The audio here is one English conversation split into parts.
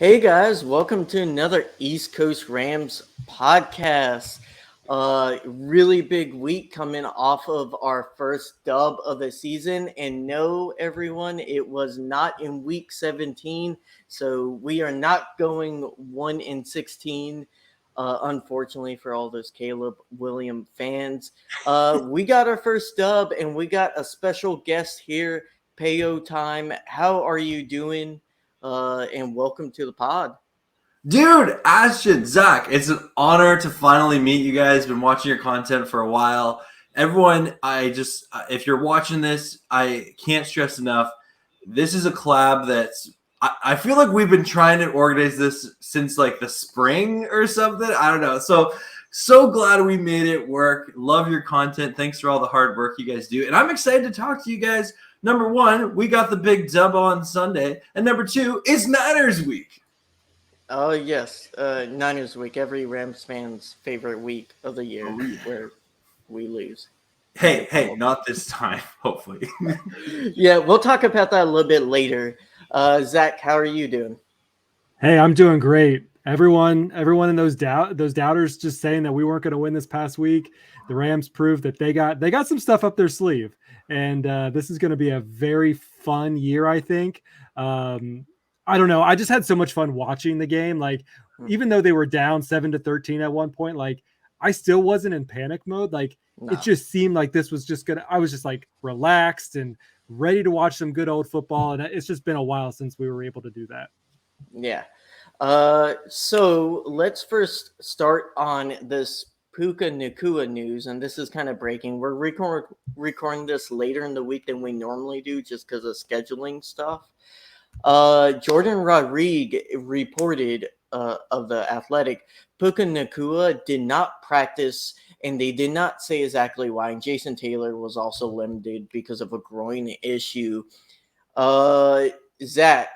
Hey guys, welcome to another East Coast Rams podcast. Really big week coming off of our first dub of the season. And no, everyone, it was not in week 17. So we are not going 1-16. Unfortunately, for all those Caleb William fans, we got our first dub and we got a special guest here, Payo Time. How are you doing? And welcome to the pod. Dude, Ashton, Zach, it's an honor to finally meet you guys. Been watching your content for a while. Everyone, if you're watching this, I can't stress enough. This is a collab I feel like we've been trying to organize this since like the spring or something. I don't know. So glad we made it work. Love your content. Thanks for all the hard work you guys do. And I'm excited to talk to you guys. Number one, we got the big dub on Sunday. And number two, it's Matters Week. Oh, yes. Niners week, every Rams fan's favorite week of the year where we lose. Hey, not this time, hopefully. Yeah, we'll talk about that a little bit later. Zach, how are you doing? Hey, I'm doing great. Everyone in those doubters just saying that we weren't going to win this past week. The Rams proved that they got some stuff up their sleeve, and this is going to be a very fun year, I think. I don't know. I just had so much fun watching the game. Like, even though they were down 7-13 at one point, like I still wasn't in panic mode. Like It just seemed like this was just I was just like relaxed and ready to watch some good old football. And it's just been a while since we were able to do that. Yeah. So let's first start on this Puka Nacua news, and this is kind of breaking. We're recording this later in the week than we normally do just because of scheduling stuff. Jordan Rodriguez reported of the Athletic, Puka Nacua did not practice, and they did not say exactly why. And Jason Taylor was also limited because of a groin issue. Zach,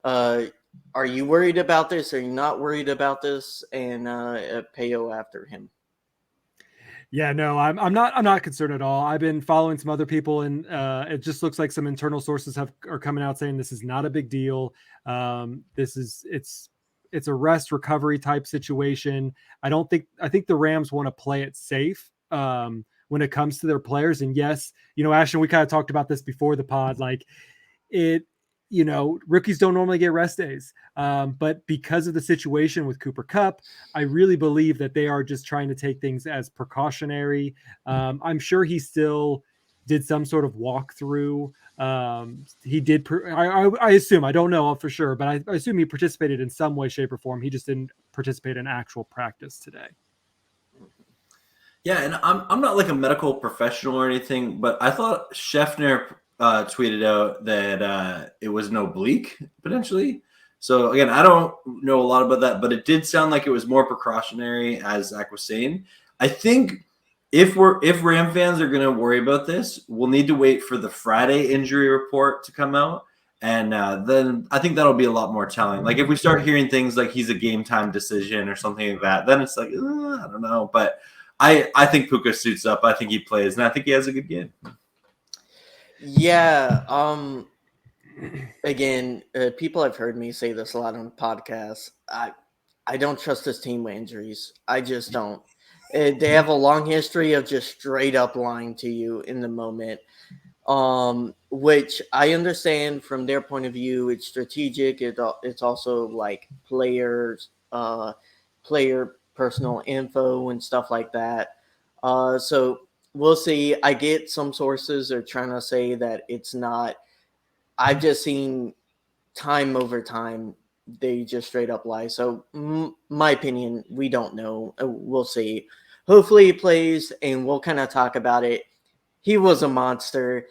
are you worried about this? Are you not worried about this? And Payo after him. Yeah, no, I'm not concerned at all. I've been following some other people, and it just looks like some internal sources are coming out saying this is not a big deal. It's a rest recovery type situation. I think the Rams want to play it safe when it comes to their players. And yes, Ashton, we kind of talked about this before the pod. Like rookies don't normally get rest days. But because of the situation with Cooper Kupp, I really believe that they are just trying to take things as precautionary. I'm sure he still did some sort of walkthrough. He did. I assume, I don't know for sure, but I assume he participated in some way, shape, or form. He just didn't participate in actual practice today. Yeah, and I'm not like a medical professional or anything, but I thought Scheffner tweeted out that it was an oblique potentially. So again, I don't know a lot about that, but it did sound like it was more precautionary, as Zach was saying. I think if Ram fans are going to worry about this, we'll need to wait for the Friday injury report to come out, and then I think that'll be a lot more telling. Like if we start hearing things like he's a game time decision or something like that, then it's like I don't know. But I think Puka suits up. I think he plays, and I think he has a good game. Yeah. Again, people have heard me say this a lot on podcasts. I don't trust this team with injuries. I just don't. They have a long history of just straight up lying to you in the moment, which I understand from their point of view. It's strategic. It's also like player personal info and stuff like that. So we'll see. I get some sources are trying to say that it's not. I've just seen time over time they just straight up lie. So my opinion, we don't know. We'll see. Hopefully he plays, and we'll kind of talk about it. He was a monster.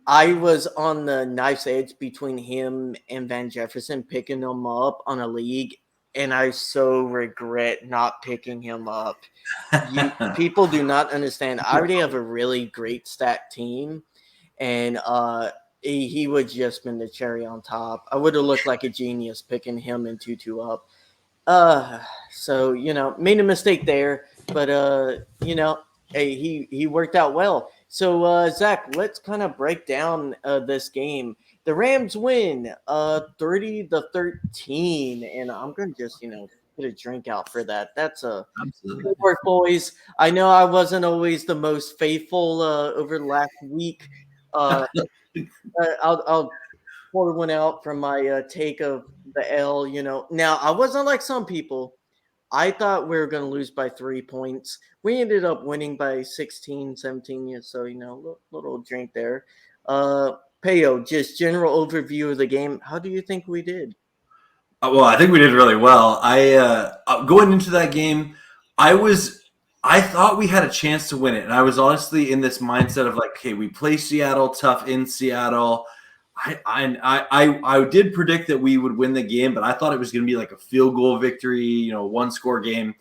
I was on the knife's edge between him and Van Jefferson, picking him up on a league, and I so regret not picking him up. People do not understand. I already have a really great stacked team, and he would just been the cherry on top. I would have looked like a genius picking him and Tutu up. So made a mistake there, but hey, he worked out well. So Zach, let's kind of break down this game. The Rams win 30-13, and I'm gonna just get a drink out for that. That's a Absolutely. good work, boys. I know I wasn't always the most faithful over the last week. I'll pour one out from my take of the L. Now I wasn't like some people. I thought we were going to lose by 3 points. We ended up winning by 16, 17. So, little drink there. Payo, just general overview of the game. How do you think we did? Well, I think we did really well. Going into that game, I thought we had a chance to win it, and I was honestly in this mindset of like, okay, we play Seattle tough in Seattle. I did predict that we would win the game, but I thought it was going to be like a field goal victory, one score game,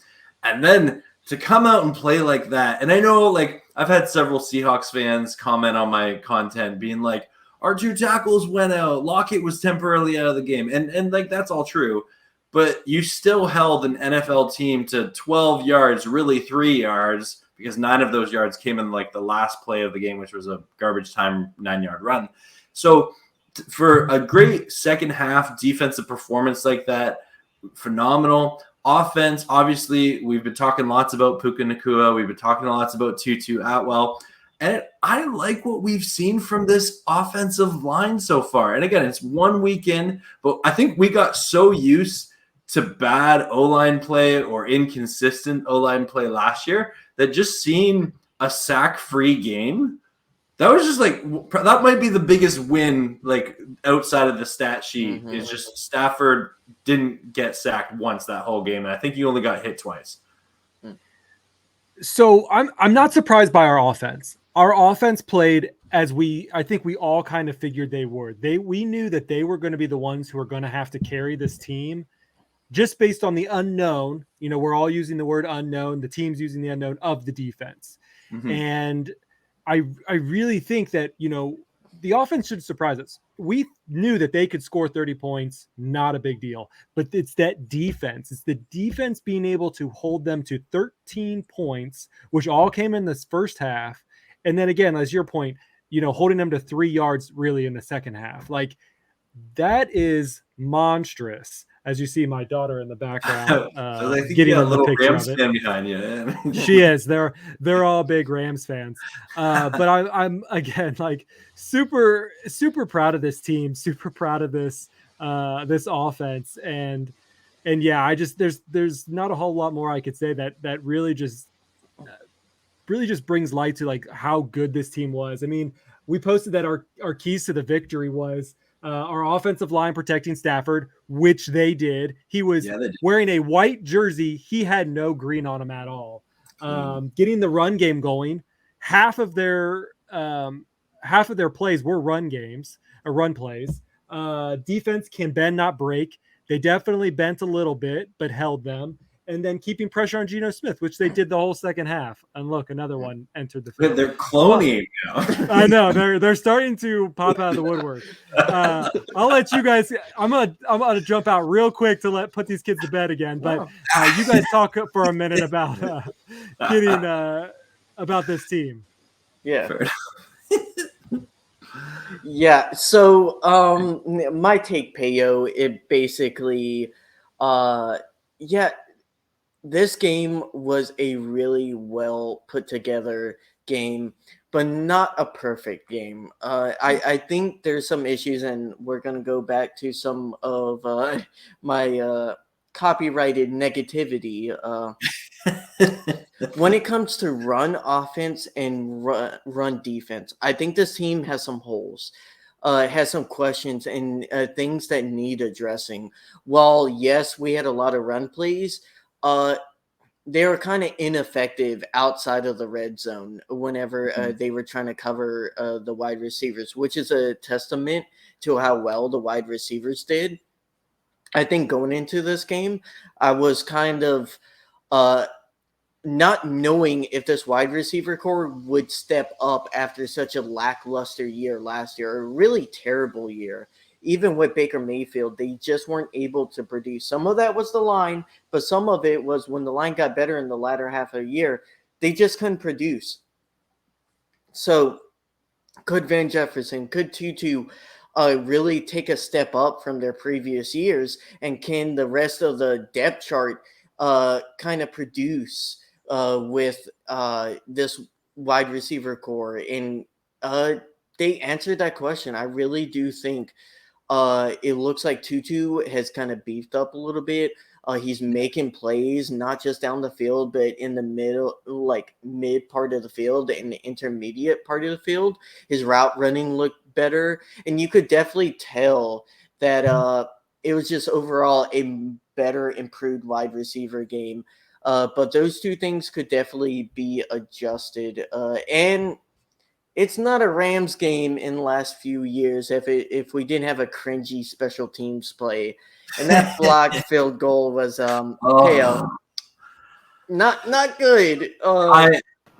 and then to come out and play like that. And I know, like, I've had several Seahawks fans comment on my content, being like, our 2 tackles went out. Lockett was temporarily out of the game. And like, that's all true. But you still held an NFL team to 12 yards, really 3 yards, because 9 of those yards came in like the last play of the game, which was a garbage time 9-yard run. So for a great second half defensive performance like that, phenomenal. Offense, obviously, we've been talking lots about Puka Nacua. We've been talking lots about Tutu Atwell. And I like what we've seen from this offensive line so far. And again, it's 1 weekend, but I think we got so used to bad O-line play or inconsistent O-line play last year that just seeing a sack-free game, that was just like, that might be the biggest win, like, outside of the stat sheet, is just Stafford didn't get sacked once that whole game. And I think he only got hit twice. So I'm not surprised by our offense. Our offense played as I think we all kind of figured they would. We knew that they were going to be the ones who are going to have to carry this team just based on the unknown. We're all using the word unknown. The team's using the unknown of the defense. Mm-hmm. And I really think that, the offense should surprise us. We knew that they could score 30 points, not a big deal. But it's that defense. It's the defense being able to hold them to 13 points, which all came in this first half. And then again, as your point, holding them to 3 yards really in the second half. Like, that is monstrous. As you see my daughter in the background, getting a little picture Rams of it. Fan behind you. She is. They're all big Rams fans. But I'm again like super proud of this team. Super proud of this offense. And yeah, there's not a whole lot more I could say that really just brings light to like how good this team was. I mean, we posted that our keys to the victory was our offensive line protecting Stafford, which they did. He was wearing a white jersey. He had no green on him at all. Getting the run game going. Half of their plays were run plays. Defense can bend, not break. They definitely bent a little bit, but held them. And then keeping pressure on Geno Smith, which they did the whole second half. And look, another one entered the field. They're cloning now. I know they're starting to pop out of the woodwork. I'll let you guys. I'm gonna jump out real quick to put these kids to bed again. But you guys talk for a minute about about this team. Yeah. Yeah. So my take, Payo, it basically, this game was a really well put together game, but not a perfect game. I think there's some issues, and we're going to go back to some of my copyrighted negativity. When it comes to run offense and run defense, I think this team has some holes. Has some questions and things that need addressing. While, yes, we had a lot of run plays, they were kind of ineffective outside of the red zone whenever they were trying to cover the wide receivers, which is a testament to how well the wide receivers did. I think going into this game, I was kind of not knowing if this wide receiver core would step up after such a lackluster year last year, a really terrible year. Even with Baker Mayfield, they just weren't able to produce. Some of that was the line, but some of it was when the line got better in the latter half of the year, they just couldn't produce. So could Van Jefferson, could Tutu really take a step up from their previous years, and can the rest of the depth chart kind of produce with this wide receiver core? And they answered that question. I really do think it looks like Tutu has kind of beefed up a little bit. He's making plays not just down the field, but in the middle, like mid part of the field and the intermediate part of the field. His route running looked better, and you could definitely tell that it was just overall a better, improved wide receiver game. But those two things could definitely be adjusted. And it's not a Rams game in the last few years if we didn't have a cringy special teams play. And that blocked field goal was not good.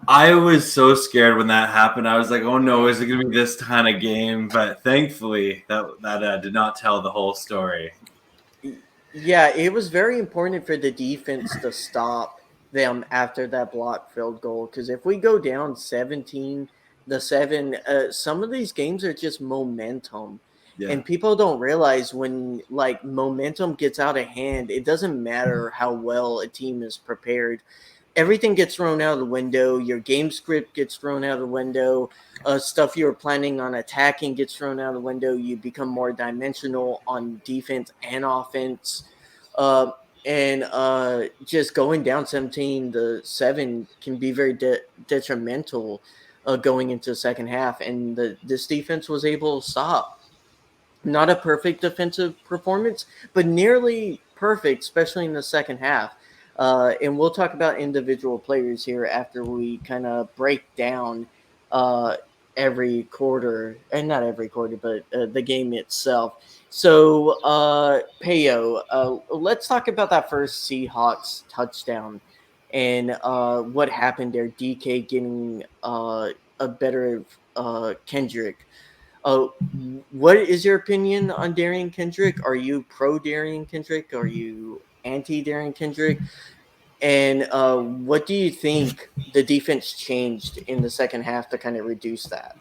I was so scared when that happened. I was like, "Oh no, is it going to be this kind of game?" But thankfully, that did not tell the whole story. Yeah, it was very important for the defense to stop them after that blocked field goal, because if we go down 17-7, some of these games are just momentum. Yeah. And people don't realize when like momentum gets out of hand, it doesn't matter how well a team is prepared. Everything gets thrown out of the window. Your game script gets thrown out of the window. Stuff you were planning on attacking gets thrown out of the window. You become more dimensional on defense and offense. And just going down 17-7 can be very detrimental going into the second half. And this defense was able to stop. Not a perfect defensive performance, but nearly perfect, especially in the second half. And we'll talk about individual players here after we kind of break down every quarter, and not every quarter, but the game itself. So, Payo, let's talk about that first Seahawks touchdown and what happened there. DK getting a better Kendrick. What is your opinion on Darian Kendrick? Are you pro Darian Kendrick? Are you anti Darian Kendrick? And what do you think the defense changed in the second half to kind of reduce that?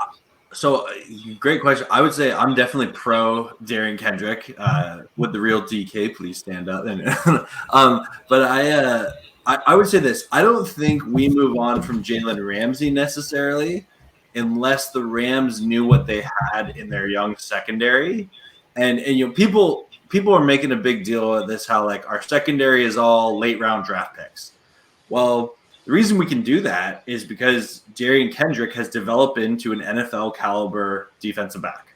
So, great question. I would say I'm definitely pro Darian Kendrick. Would the real DK please stand up? But I would say this. I don't think we move on from Jalen Ramsey necessarily unless the Rams knew what they had in their young secondary. And people are making a big deal of this, how like our secondary is all late round draft picks. Well, the reason we can do that is because Darian Kendrick has developed into an NFL caliber defensive back.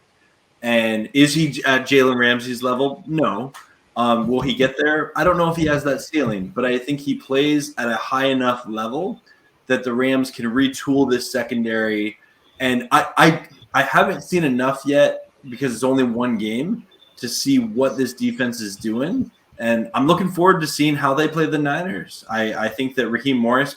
And is he at Jalen Ramsey's level? No. Will he get there? I don't know if he has that ceiling, but I think he plays at a high enough level that the Rams can retool this secondary. And I haven't seen enough yet, because it's only one game, to see what this defense is doing. And I'm looking forward to seeing how they play the Niners. I think that Raheem Morris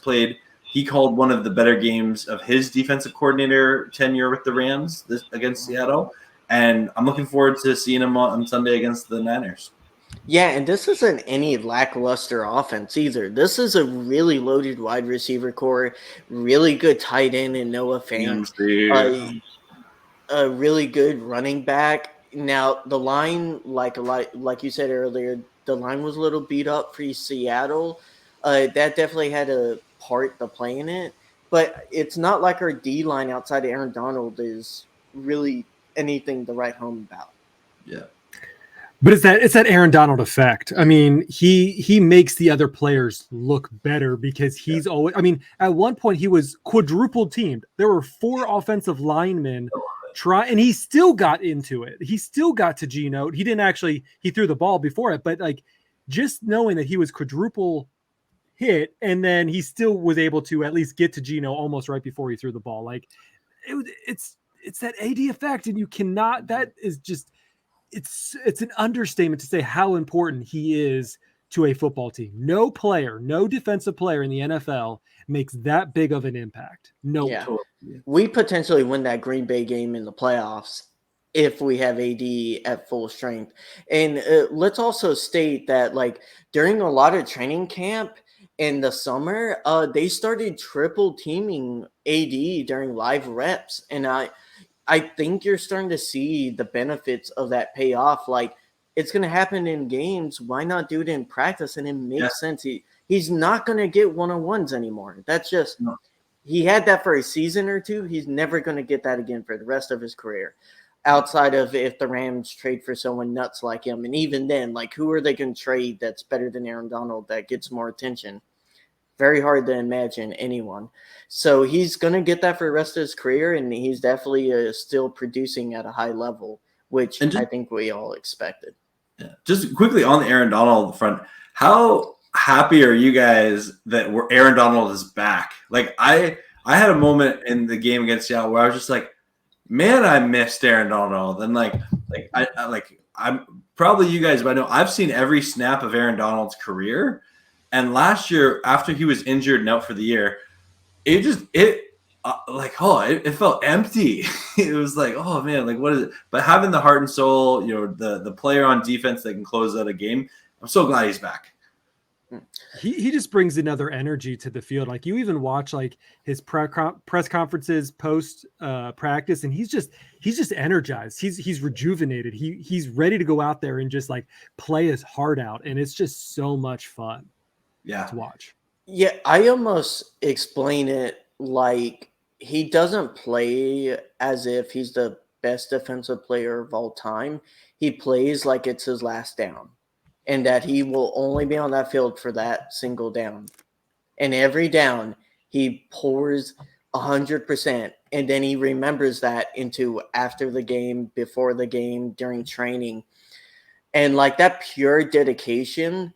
he called one of the better games of his defensive coordinator tenure with the Rams against Seattle. And I'm looking forward to seeing him on Sunday against the Niners. Yeah, and this isn't any lackluster offense either. This is a really loaded wide receiver core, really good tight end in Noah Fant, a really good running back. Now the line, like you said earlier, the line was a little beat up for Seattle. That definitely had a part to play in it, but it's not like our D line outside of Aaron Donald is really anything to write home about. Yeah. But it's that Aaron Donald effect. I mean, he makes the other players look better because he's always. I mean, at one point he was quadruple teamed. There were 4 offensive linemen and he still got into it. He still got to Geno. He didn't actually. He threw the ball before it, but like just knowing that he was quadruple hit, and then he still was able to at least get to Geno almost right before he threw the ball. Like it's that AD effect, and you cannot. That is just. It's an understatement to say how important he is to a football team. No player, no defensive player in the NFL makes that big of an impact. No one. We potentially win that Green Bay game in the playoffs if we have AD at full strength. And let's also state that like during a lot of training camp in the summer, they started triple teaming AD during live reps. And I think you're starting to see the benefits of that pay off. Like, it's going to happen in games. Why not do it in practice? And it makes sense. He's not going to get one-on-ones anymore. That's just he had that for a season or two. He's never going to get that again for the rest of his career, outside of if the Rams trade for someone nuts like him. And even then, like, who are they going to trade that's better than Aaron Donald that gets more attention? Very hard to imagine anyone. So he's going to get that for the rest of his career, and he's definitely still producing at a high level, which I think we all expected. Yeah. Just quickly on the Aaron Donald front, how happy are you guys that Aaron Donald is back? Like, I had a moment in the game against Seattle where I was just like, man, I missed Aaron Donald. And I'm probably you guys, but I know I've seen every snap of Aaron Donald's career. And last year, after he was injured and out for the year, it felt empty. It was like, oh man, like what is it? But having the heart and soul, the player on defense that can close out a game, I'm so glad he's back. He just brings another energy to the field. Like, you even watch like his press conferences post practice, and he's just energized. He's rejuvenated. He's ready to go out there and just like play his heart out, and it's just so much fun. To watch. Yeah, I almost explain it like he doesn't play as if he's the best defensive player of all time. He plays like it's his last down, and that he will only be on that field for that single down. And every down, he pours 100%, and then he remembers that into after the game, before the game, during training. And like that pure dedication,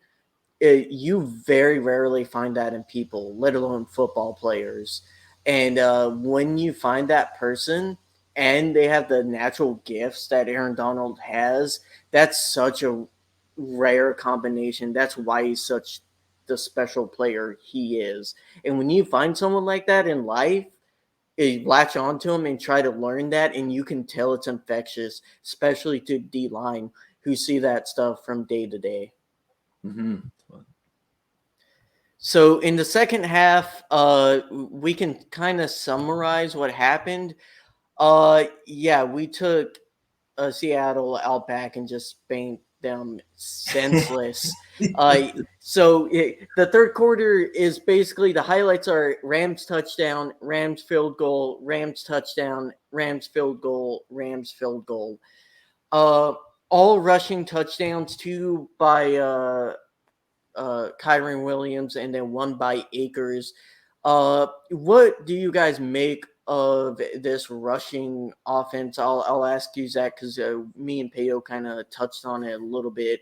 you very rarely find that in people, let alone football players. And when you find that person and they have the natural gifts that Aaron Donald has, that's such a rare combination. That's why he's such the special player he is. And when you find someone like that in life, you latch onto him and try to learn that, and you can tell it's infectious, especially to D-line who see that stuff from day to day. Mm-hmm. So in the second half, we can kind of summarize what happened. We took Seattle out back and just spanked them senseless. The third quarter is basically, the highlights are Rams touchdown, Rams field goal, Rams touchdown, Rams field goal, Rams field goal. All rushing touchdowns, 2 by Kyron Williams, and then 1 by Akers. What do you guys make of this rushing offense? I'll ask you, Zach, because me and Payo kind of touched on it a little bit.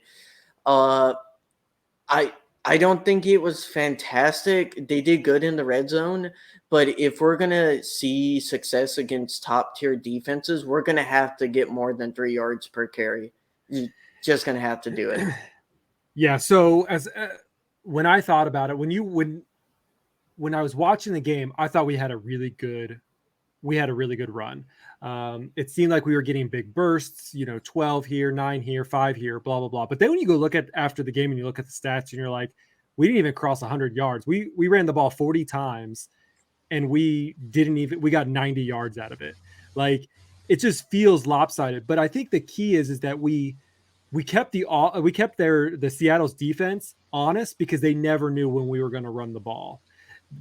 I don't think it was fantastic. They did good in the red zone, but if we're gonna see success against top tier defenses, we're gonna have to get more than 3 yards per carry. You're just gonna have to do it. Yeah. So as when I thought about it, when I was watching the game, I thought we had a really good run. It seemed like we were getting big bursts, 12 here, 9 here, 5 here, blah, blah, blah. But then when you go look at after the game and you look at the stats and you're like, we didn't even cross 100 yards. We ran the ball 40 times and we got 90 yards out of it. Like, it just feels lopsided. But I think the key is that we kept the Seattle's defense honest, because they never knew when we were going to run the ball.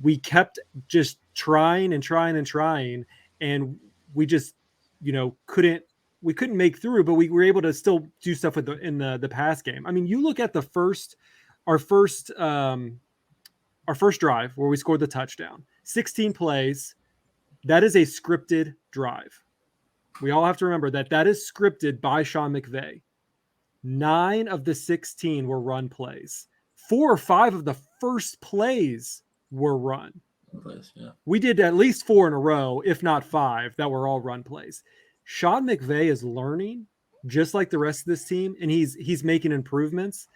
We kept just trying and trying and trying, and we just couldn't make through, but we were able to still do stuff in the pass game. I mean, you look at our first drive where we scored the touchdown, 16 plays. That is a scripted drive. We all have to remember that is scripted by Sean McVay. 9 of the 16 were run plays. 4 or 5 of the first plays were run. Yeah. We did at least 4 in a row, if not 5, that were all run plays. Sean McVay is learning just like the rest of this team, and he's making improvements,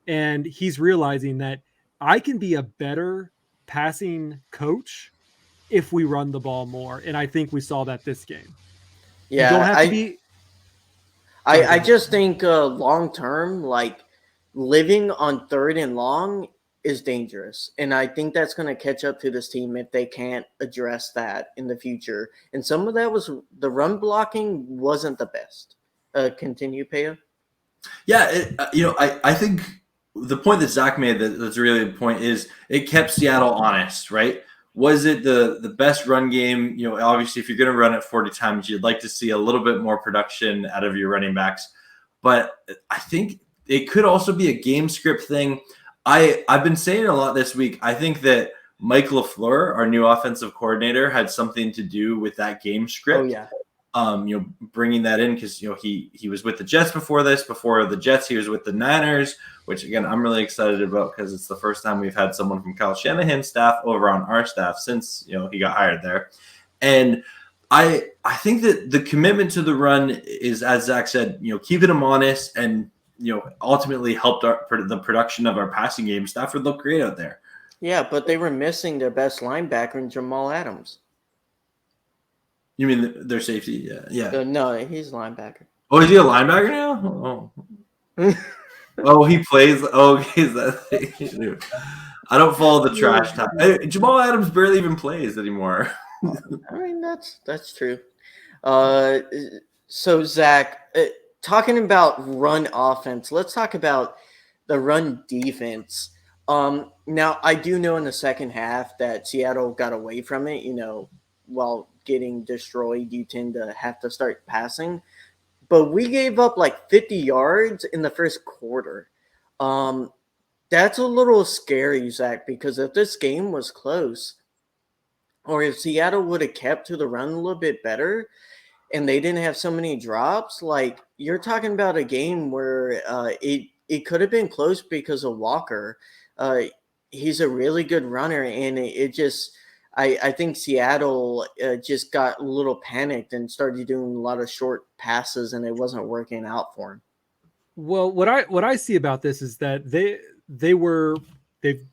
and he's realizing that I can be a better passing coach if we run the ball more, and I think we saw that this game. Yeah, you don't have to be. I just think long term, like living on 3rd and long, is dangerous. And I think that's going to catch up to this team if they can't address that in the future. And some of that was the run blocking wasn't the best. Continue, Paya. Yeah, I think the point that Zach made that's really the point is it kept Seattle honest, right? Was it the best run game? Obviously, if you're going to run it 40 times, you'd like to see a little bit more production out of your running backs. But I think it could also be a game script thing. I've been saying a lot this week. I think that Mike LaFleur, our new offensive coordinator, had something to do with that game script. Oh, yeah. Bringing that in because he was with the Jets before this. Before the Jets, he was with the Niners, which again I'm really excited about because it's the first time we've had someone from Kyle Shanahan's staff over on our staff since he got hired there. And I think that the commitment to the run is, as Zach said, keeping them honest and ultimately helped the production of our passing game. Stafford looked great out there. Yeah, but they were missing their best linebacker in Jamal Adams. You mean their safety? Yeah. No, he's a linebacker. Oh, is he a linebacker now? Oh, oh, he plays. Oh, is that? I don't follow the trash talk. Jamal Adams barely even plays anymore. I mean, that's true. So Zach, talking about run offense, let's talk about the run defense. Now I do know in the second half that Seattle got away from it. While getting destroyed, you tend to have to start passing. But we gave up like 50 yards in the first quarter. That's a little scary, Zach, because if this game was close, or if Seattle would have kept to the run a little bit better, and they didn't have so many drops, like you're talking about a game where it could have been close because of Walker. He's a really good runner, and it just – I think Seattle just got a little panicked and started doing a lot of short passes, and it wasn't working out for him. Well, what I see about this is that they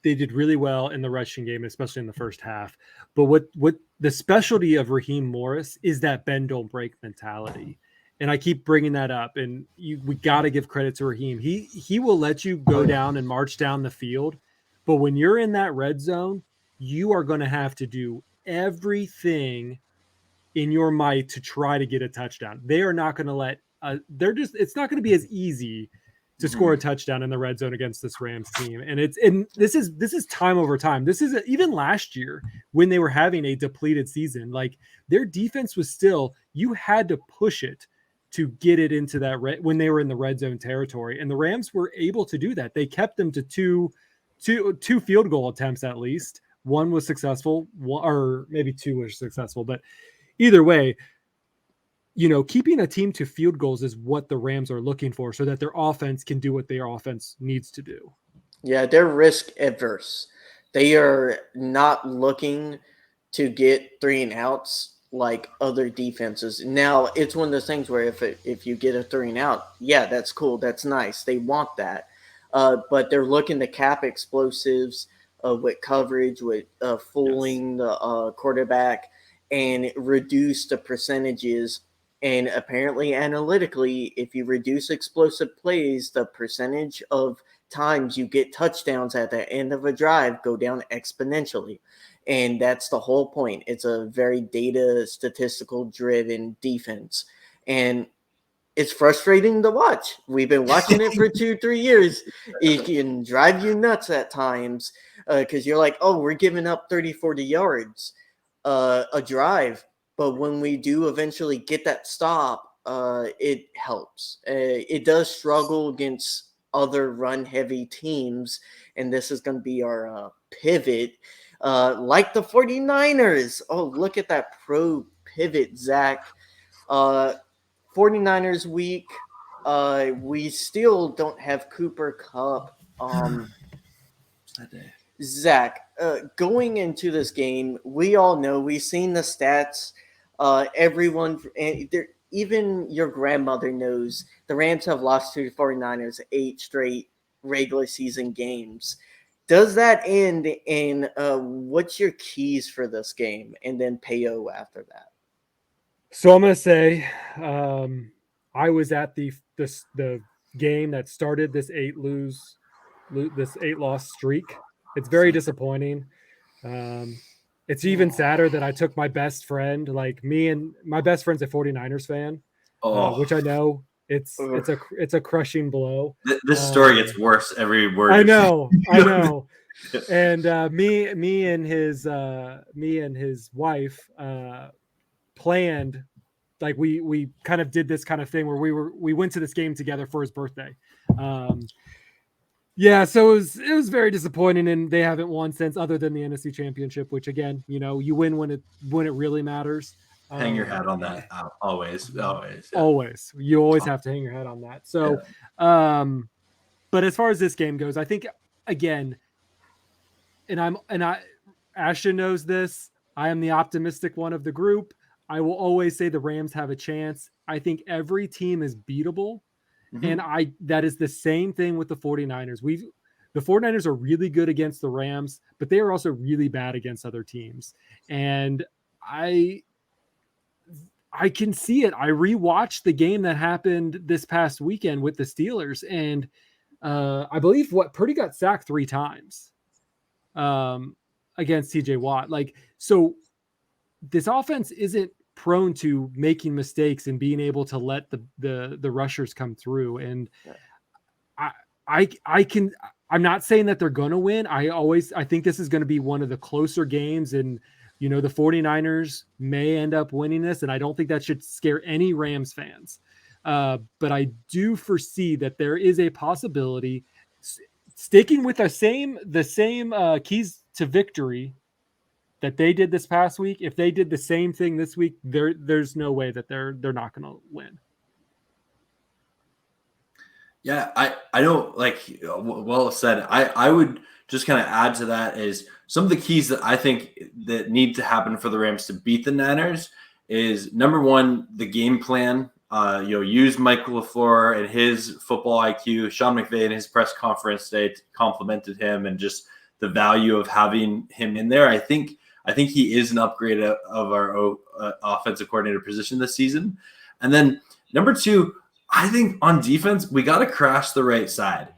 did really well in the rushing game, especially in the first half. But what the specialty of Raheem Morris is that bend don't break mentality. And I keep bringing that up, and we got to give credit to Raheem. He will let you go down and march down the field, but when you're in that red zone, you are going to have to do everything in your might to try to get a touchdown. They are not going to let it's not going to be as easy to score a touchdown in the red zone against this Rams team. And this is time over time. This is even last year when they were having a depleted season, like their defense was still, you had to push it to get it into that when they were in the red zone territory. And the Rams were able to do that. They kept them to two field goal attempts at least. One was successful, or maybe two were successful, but either way, keeping a team to field goals is what the Rams are looking for so that their offense can do what their offense needs to do. Yeah, they're risk adverse. They are not looking to get 3 and outs like other defenses. Now, it's one of those things where if you get a 3 and out, yeah, that's cool. That's nice. They want that. But they're looking to cap explosives with coverage, with fooling the quarterback, and reduce the percentages. And apparently, analytically, if you reduce explosive plays, the percentage of times you get touchdowns at the end of a drive go down exponentially. And that's the whole point. It's a very data statistical driven defense. And it's frustrating to watch. We've been watching it for 2-3 years. It can drive you nuts at times because you're like, oh, we're giving up 30-40 yards a drive. But when we do eventually get that stop, it helps. It does struggle against other run-heavy teams, and this is going to be our pivot, like the 49ers. Oh, look at that pro pivot, Zach. 49ers week. We still don't have Cooper Kupp. Zach, going into this game, we all know, we've seen the stats. Everyone, even your grandmother knows the Rams have lost to the 49ers 8 straight regular season games. Does that end in what's your keys for this game? And then Payo after that. So I'm going to say I was at the game that started this 8-loss streak. It's very disappointing. It's even sadder that I took my best friend, like me, and my best friend's a 49ers fan, which I know it's a crushing blow. This story gets worse every word. I know. And me and his wife planned, like we kind of did this kind of thing where we went to this game together for his birthday. Yeah, so it was very disappointing, and they haven't won since, other than the NFC Championship, which again, you win when it really matters. Hang your hat on that. Always. Yeah. Always. You always have to hang your hat on that. So, but as far as this game goes, I think, again, Ashton knows this. I am the optimistic one of the group. I will always say the Rams have a chance. I think every team is beatable. And that is the same thing with the 49ers. The 49ers are really good against the Rams, but they are also really bad against other teams. And I can see it. I rewatched the game that happened this past weekend with the Steelers, and I believe Purdy got sacked 3 times against TJ Watt. So this offense isn't prone to making mistakes and being able to let the rushers come through. And I'm not saying that they're going to win. I think this is going to be one of the closer games, and the 49ers may end up winning this. And I don't think that should scare any Rams fans. But I do foresee that there is a possibility, sticking with the same keys to victory that they did this past week. If they did the same thing this week, there's no way that they're not going to win. Yeah, I don't, well said. I would just kind of add to that is some of the keys that I think that need to happen for the Rams to beat the Niners is, number one, the game plan. Use Mike LaFleur and his football IQ. Sean McVay in his press conference today complimented him and just the value of having him in there. I think he is an upgrade of our offensive coordinator position this season. And then number two, I think on defense, we got to crash the right side.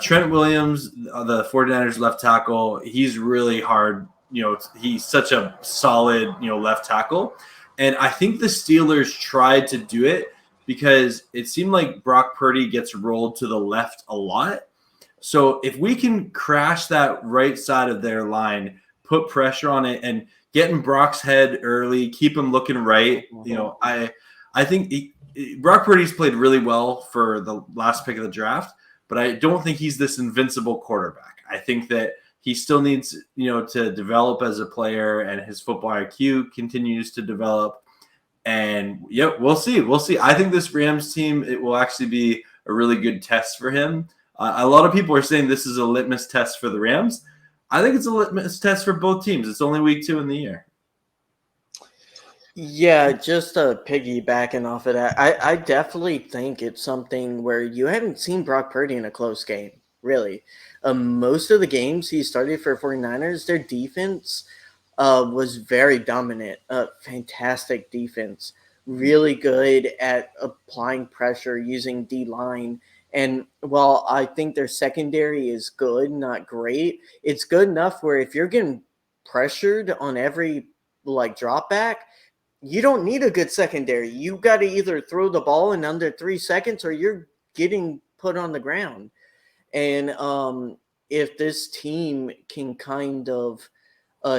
Trent Williams, the 49ers left tackle, he's really hard. He's such a solid, left tackle. And I think the Steelers tried to do it because it seemed like Brock Purdy gets rolled to the left a lot. So if we can crash that right side of their line, put pressure on it, and get in Brock's head early, keep him looking right. I think Brock Purdy's played really well for the last pick of the draft, but I don't think he's this invincible quarterback. I think that he still needs, to develop as a player, and his football IQ continues to develop. And we'll see. I think this Rams team, it will actually be a really good test for him. A lot of people are saying this is a litmus test for the Rams. I think it's a litmus test for both teams. It's only week 2 in the year. Yeah, just piggybacking off of that, I definitely think it's something where you haven't seen Brock Purdy in a close game, really. Most of the games he started for 49ers, their defense was very dominant. Fantastic defense. Really good at applying pressure using D-line. And while I think their secondary is good, not great, it's good enough where if you're getting pressured on every drop back, you don't need a good secondary. You got to either throw the ball in under 3 seconds or you're getting put on the ground. And if this team can kind of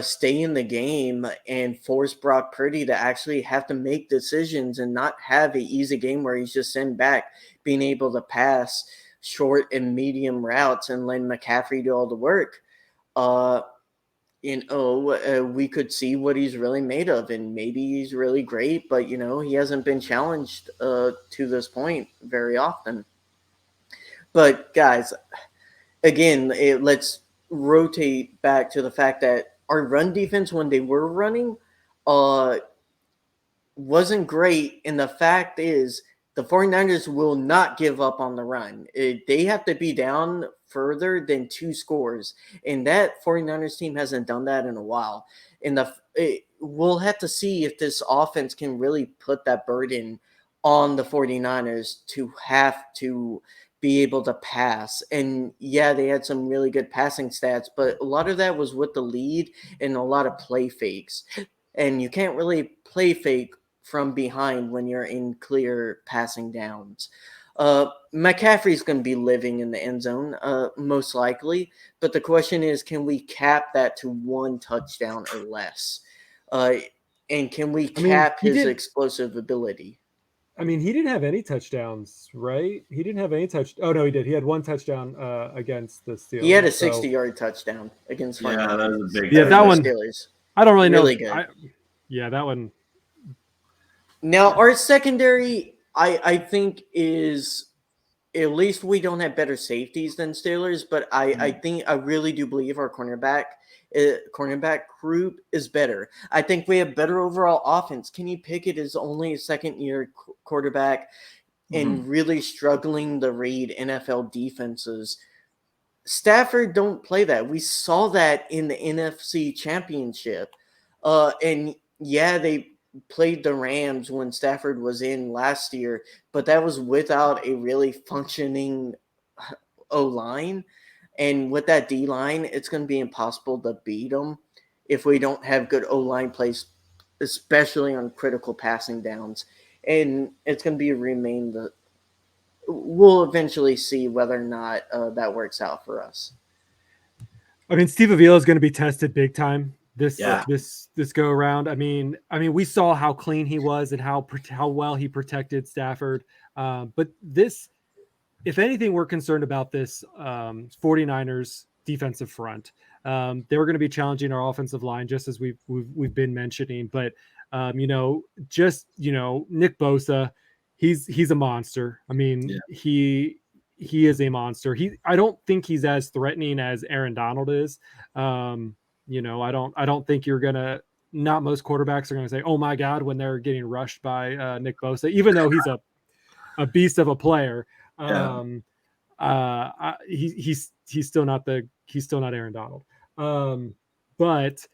stay in the game and force Brock Purdy to actually have to make decisions and not have an easy game where he's just sitting back, being able to pass short and medium routes and let McCaffrey do all the work, we could see what he's really made of. And maybe he's really great, but, he hasn't been challenged to this point very often. But, guys, again, let's rotate back to the fact that our run defense, when they were running, wasn't great. And the fact is, the 49ers will not give up on the run. They have to be down further than 2 scores. And that 49ers team hasn't done that in a while. And we'll have to see if this offense can really put that burden on the 49ers to have to be able to pass. And yeah, they had some really good passing stats, but a lot of that was with the lead and a lot of play fakes. And you can't really play fake from behind when you're in clear passing downs. McCaffrey's going to be living in the end zone, most likely. But the question is, can we cap that to 1 touchdown or less? And can we cap his explosive ability? I mean, he didn't have any touchdowns, right? He didn't have any Oh no, he did. He had 1 touchdown against the Steelers. He had a 60-yard touchdown against. Yeah, that was a big. Yeah, that one. Steelers. I don't really really know. Good. Yeah, that one. Now our secondary, I think is, at least we don't have better safeties than Steelers, but I really do believe our cornerback group is better. I think we have better overall offense. Kenny Pickett is only a second-year quarterback and really struggling to read NFL defenses. Stafford don't play that. We saw that in the NFC Championship. And yeah, they played the Rams when Stafford was in last year, but that was without a really functioning O-line. And with that D-line, it's going to be impossible to beat them if we don't have good O-line plays, especially on critical passing downs. And it's going to we'll eventually see whether or not that works out for us. I mean, Steve Avila is going to be tested big time this go around. I mean, we saw how clean he was and how well he protected Stafford. But this, if anything, we're concerned about this 49ers defensive front. They were going to be challenging our offensive line, just as we've been mentioning. But Nick Bosa, he's a monster. I mean, he is a monster. I don't think he's as threatening as Aaron Donald is. I don't think not most quarterbacks are going to say, "Oh my God," when they're getting rushed by Nick Bosa, even though he's a beast of a player. He's still not Aaron Donald. But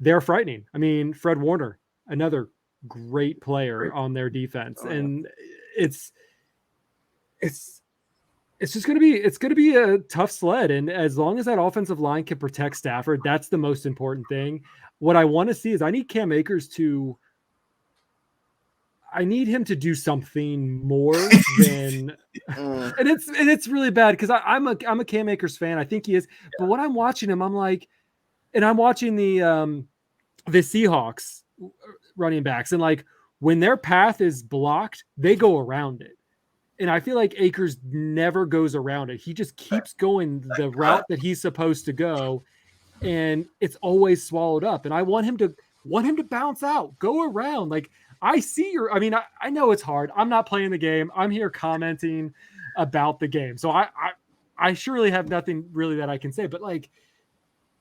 they're frightening. I mean, Fred Warner, another great player on their defense. And it's just going to be a tough sled. And as long as that offensive line can protect Stafford, that's the most important thing. What I want to see is I need Cam Akers I need him to do something more than, and it's really bad because I'm a Cam Akers fan. I think he is, but when I'm watching him, I'm like, and I'm watching the Seahawks running backs, and like when their path is blocked, they go around it. And I feel like Akers never goes around it. He just keeps going the route that he's supposed to go, and it's always swallowed up. And I want him to bounce out, go around. Like I know it's hard. I'm not playing the game. I'm here commenting about the game. So I surely have nothing really that I can say, but like,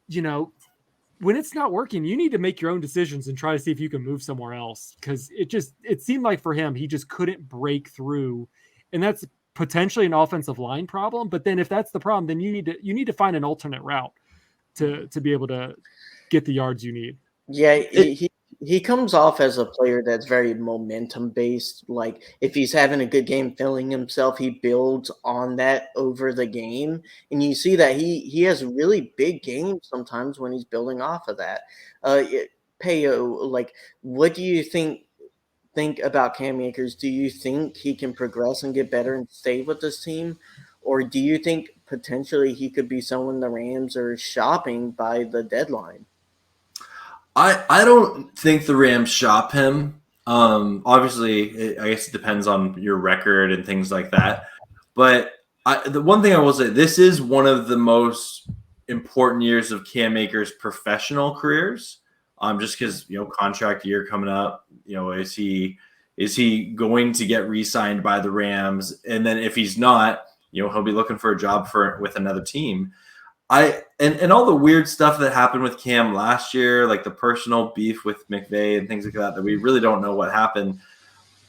when it's not working, you need to make your own decisions and try to see if you can move somewhere else. Cause it seemed like for him, he just couldn't break through, and that's potentially an offensive line problem. But then if that's the problem, then you need to find an alternate route to be able to get the yards you need. Yeah. He comes off as a player that's very momentum based. Like if he's having a good game filling himself, he builds on that over the game. And you see that he has really big games sometimes when he's building off of that. Payo, like what do you think about Cam Akers? Do you think he can progress and get better and stay with this team? Or do you think potentially he could be someone the Rams are shopping by the deadline? I don't think the Rams shop him. Obviously, I guess it depends on your record and things like that. But the one thing I will say, this is one of the most important years of Cam Akers' professional careers. Just because contract year coming up, is he going to get re-signed by the Rams? And then if he's not, he'll be looking for a job with another team. And all the weird stuff that happened with Cam last year, like the personal beef with McVay and things like that we really don't know what happened.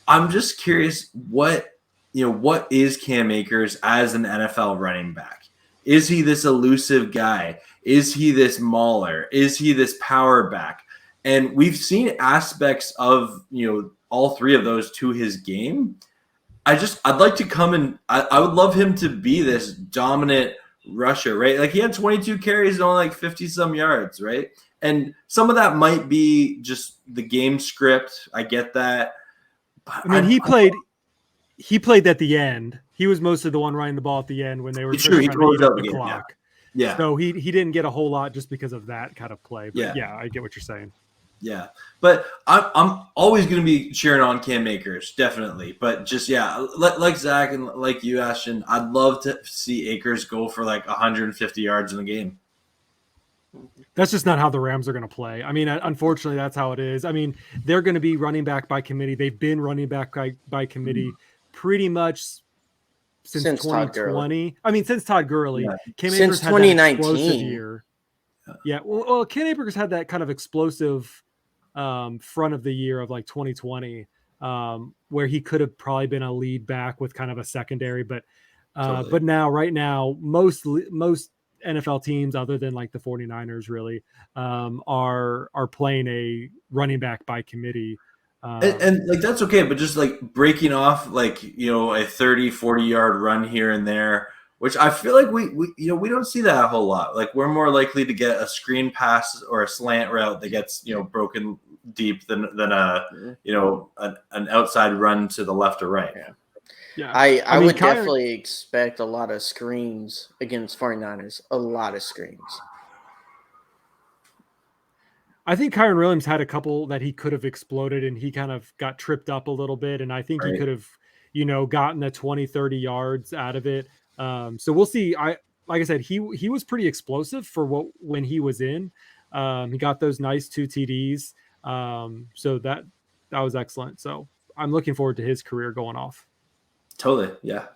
I'm just curious what is Cam Akers as an NFL running back? Is he this elusive guy? Is he this mauler? Is he this power back? And we've seen aspects of all three of those to his game. I'd like to come and I would love him to be this dominant rusher, right? Like he had 22 carries and only like 50 some yards, right? And some of that might be just the game script. I get that. But I mean, he played at the end. He was mostly the one running the ball at the end when they were trying to eat up the clock. Yeah. So he didn't get a whole lot just because of that kind of play. But yeah, I get what you're saying. Yeah, but I'm always going to be cheering on Cam Akers, definitely. But just like Zach and like you, Ashton, I'd love to see Akers go for like 150 yards in a game. That's just not how the Rams are going to play. I mean, unfortunately, that's how it is. I mean, they're going to be running back by committee. They've been running back by committee pretty much since 2020. I mean, since Todd Gurley. Yeah. Cam since Akers had 2019 year. Yeah, well, Cam Akers had that kind of explosive front of the year of like 2020, where he could have probably been a lead back with kind of a secondary, but right now, most NFL teams other than like the 49ers really are playing a running back by committee. And like that's okay, but just like breaking off like a 30-40 yard run here and there, which I feel like we don't see that a whole lot. Like we're more likely to get a screen pass or a slant route that gets broken deep than an outside run to the left or right. Yeah. I would definitely expect a lot of screens against 49ers. A lot of screens. I think Kyren Williams had a couple that he could have exploded and he kind of got tripped up a little bit. And I think he could have, gotten the 20-30 yards out of it. So we'll see. Like I said, he was pretty explosive for when he was in. He got those nice 2 TDs. So that was excellent. So I'm looking forward to his career going off. Totally. Yeah.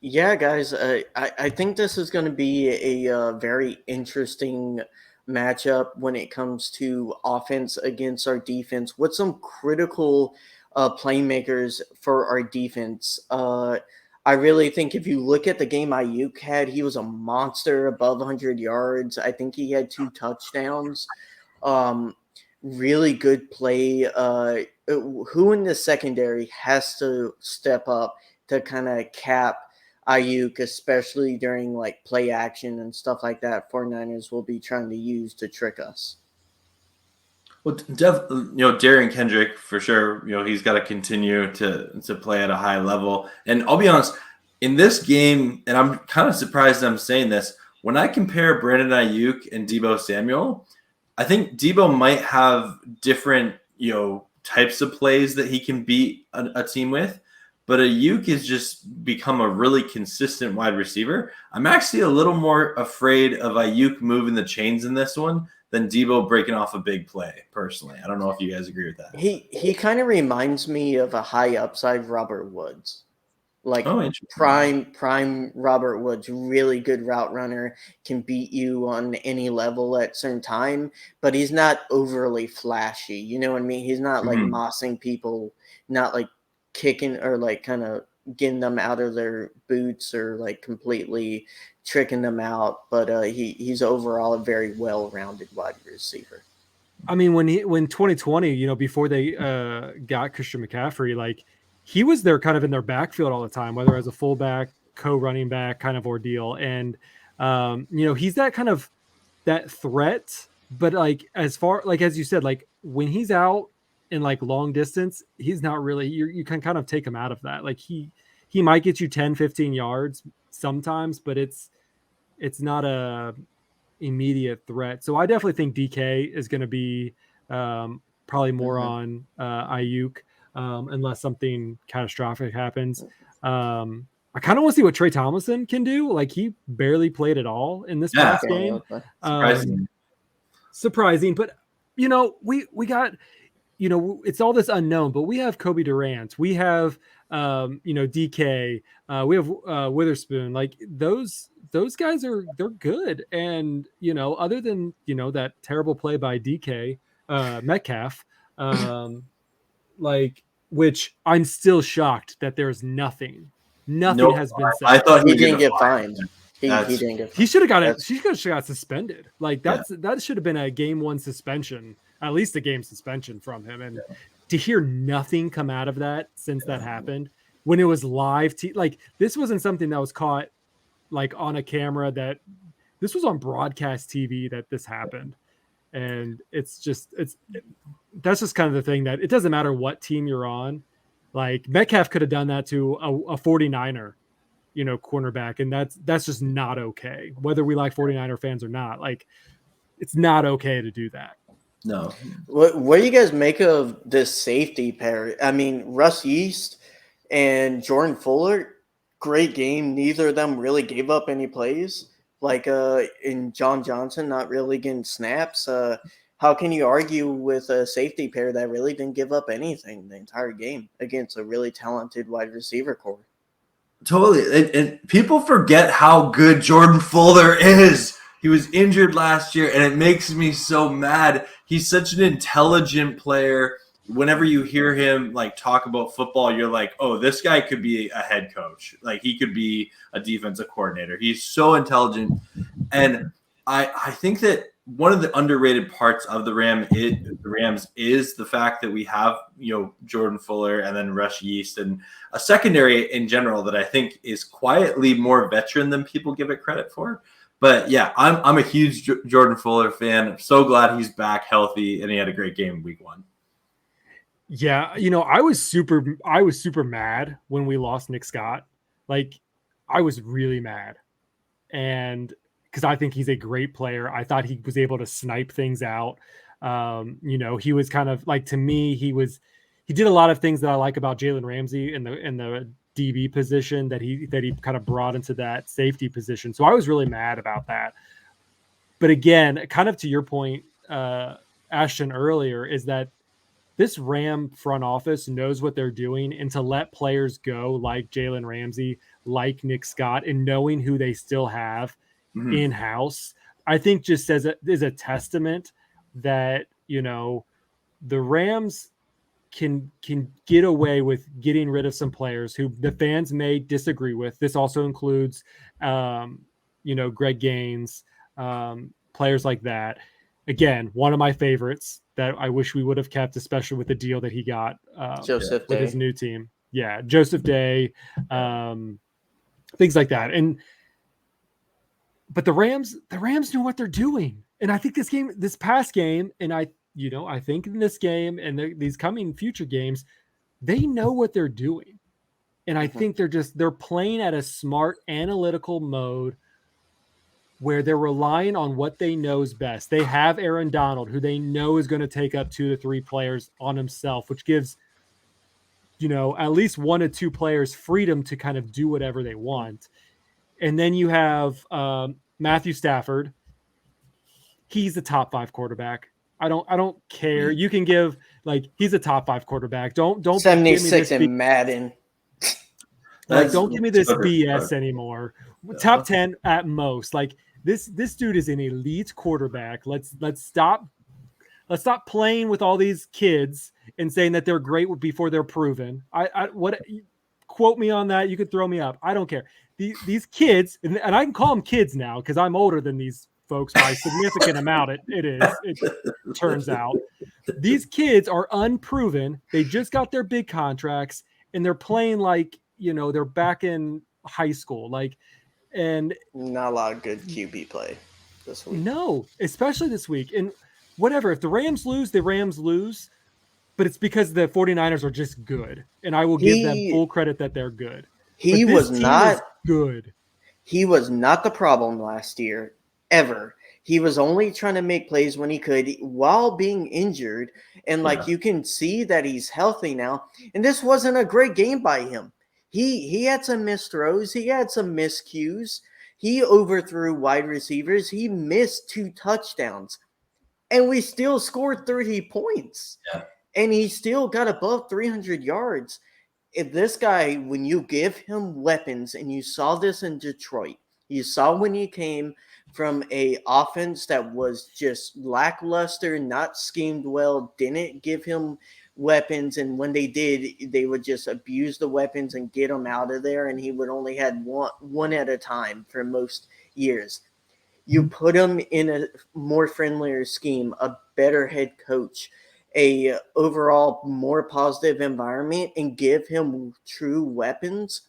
Yeah, guys, I think this is going to be a very interesting matchup when it comes to offense against our defense. With some critical playmakers for our defense. I really think if you look at the game Ayuk had, he was a monster above 100 yards. I think he had 2 touchdowns. Really good play. Who in the secondary has to step up to kind of cap Ayuk, especially during like play action and stuff like that 49ers will be trying to use to trick us? Well, Darian Kendrick for sure. He's got to continue to play at a high level. And I'll be honest, in this game, and I'm kind of surprised I'm saying this, when I compare Brandon Ayuk and Deebo Samuel, I think Deebo might have different types of plays that he can beat a team with. But Ayuk has just become a really consistent wide receiver. I'm actually a little more afraid of Ayuk moving the chains in this one than Deebo breaking off a big play, personally. I don't know if you guys agree with that. He kind of reminds me of a high upside Robert Woods. Like prime Robert Woods, really good route runner, can beat you on any level at certain time, but he's not overly flashy. You know what I mean? He's not like mossing people, not like kicking or like kind of getting them out of their boots or like completely tricking them out, but he's overall a very well-rounded wide receiver. I mean, when 2020, before they got Christian McCaffrey, like he was there kind of in their backfield all the time, whether as a fullback, co-running back kind of ordeal, and he's that kind of that threat, but like as far like as you said, like when he's out in like long distance, he's not really, you can kind of take him out of that. Like he might get you 10-15 yards sometimes, but it's not a immediate threat. So I definitely think DK is going to be probably more on Ayuk unless something catastrophic happens. I kind of want to see what Trey Tomlinson can do. Like he barely played at all in this past game. Surprising, but we got, it's all this unknown, but we have Kobe Durant, we have DK, we have Witherspoon. Like those guys they're good, and other than that terrible play by DK Metcalf, like, which I'm still shocked that there's nothing has been said. I thought he didn't get fined. He didn't get. He should have got it. He should have got suspended. Like that should have been a game 1 suspension, at least a game suspension from him. And to hear nothing come out of that since that happened, when it was live, like this wasn't something that was caught like on a camera, that this was on broadcast TV that this happened. And that's just kind of the thing, that it doesn't matter what team you're on. Like Metcalf could have done that to a 49er, cornerback. And that's just not okay. Whether we like 49er fans or not, like it's not okay to do that. No. What do you guys make of this safety pair? I mean, Russ Yeast and Jordan Fuller, great game. Neither of them really gave up any plays. Like in John Johnson, not really getting snaps. How can you argue with a safety pair that really didn't give up anything the entire game against a really talented wide receiver core? Totally. And people forget how good Jordan Fuller is. He was injured last year, and it makes me so mad. He's such an intelligent player. Whenever you hear him like talk about football, you're like, oh, this guy could be a head coach. Like he could be a defensive coordinator. He's so intelligent. And I think that one of the underrated parts of the Rams is the fact that we have, Jordan Fuller and then Russ Yeast and a secondary in general that I think is quietly more veteran than people give it credit for. But yeah, I'm a huge Jordan Fuller fan. I'm so glad he's back healthy, and he had a great game week 1. Yeah, I was super mad when we lost Nick Scott. Like, I was really mad, and because I think he's a great player. I thought he was able to snipe things out. He was kind of like, to me, he did a lot of things that I like about Jalen Ramsey in the DB position that he kind of brought into that safety position. So I was really mad about that. But again, kind of to your point, Ashton, earlier, is that this Ram front office knows what they're doing, and to let players go like Jalen Ramsey, like Nick Scott, and knowing who they still have in-house, I think just is a testament that, the Rams can get away with getting rid of some players who the fans may disagree with. This also includes, Greg Gaines, players like that. Again, one of my favorites that I wish we would have kept, especially with the deal that he got Joseph with Day. his new team. Yeah, Joseph Day, things like that. But the Rams know what they're doing. And I think this past game, and I think in this game and these coming future games, they know what they're doing. And I think they're playing at a smart analytical mode where they're relying on what they know is best. They have Aaron Donald, who they know is going to take up 2 to 3 players on himself, which gives, at least 1 to 2 players freedom to kind of do whatever they want. And then you have Matthew Stafford. He's a top 5 quarterback. I don't care. You can give, like, he's a top 5 quarterback. Don't 76 in Madden. Like, don't give me this BS anymore. Yeah. Top 10 at most. Like, this dude is an elite quarterback. Let's stop playing with all these kids and saying that they're great before they're proven. What quote me on that? You could throw me up. I don't care. These kids, and I can call them kids now because I'm older than these folks by a significant amount. It turns out these kids are unproven. They just got their big contracts and they're playing like, they're back in high school. Like, and not a lot of good QB play this week. No, especially this week. And whatever, if the Rams lose, the Rams lose, but it's because the 49ers are just good. And I will give them full credit that they're good. He was not good. He was not the problem last year, ever. He was only trying to make plays when he could while being injured. And you can see that he's healthy now. And this wasn't a great game by him. He had some missed throws. He had some miscues. He overthrew wide receivers. He missed 2 touchdowns. And we still scored 30 points. Yeah. And he still got above 300 yards. If this guy, when you give him weapons, and you saw this in Detroit, you saw when he came from a offense that was just lackluster, not schemed well, didn't give him weapons, and when they did, they would just abuse the weapons and get him out of there, and he would only had one at a time for most years. You put him in a more friendlier scheme, a better head coach, a overall more positive environment and give him true weapons,